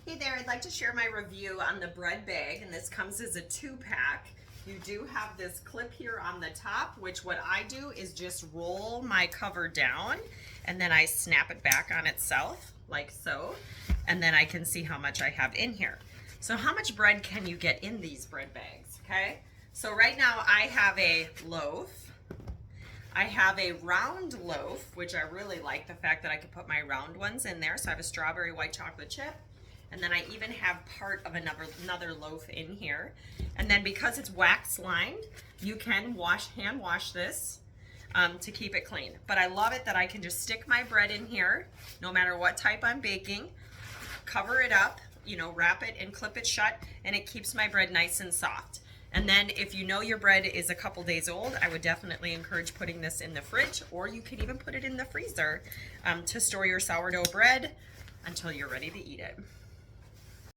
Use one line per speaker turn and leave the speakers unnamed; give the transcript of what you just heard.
Hey there, I'd like to share my review on the bread bag, and this comes as a 2-pack. You do have this clip here on the top, which what I do is just roll my cover down and then I snap it back on itself like so, and then I can see how much I have in here. So how much bread can you get in these bread bags, okay? So right now I have a loaf. I have a round loaf, which I really like the fact that I could put my round ones in there. So I have a strawberry white chocolate chip. And then I even have part of another loaf in here. And then because it's wax lined, you can hand wash this to keep it clean. But I love it that I can just stick my bread in here, no matter what type I'm baking, cover it up, you know, wrap it and clip it shut, and it keeps my bread nice and soft. And then if you know your bread is a couple days old, I would definitely encourage putting this in the fridge, or you can even put it in the freezer to store your sourdough bread until you're ready to eat it.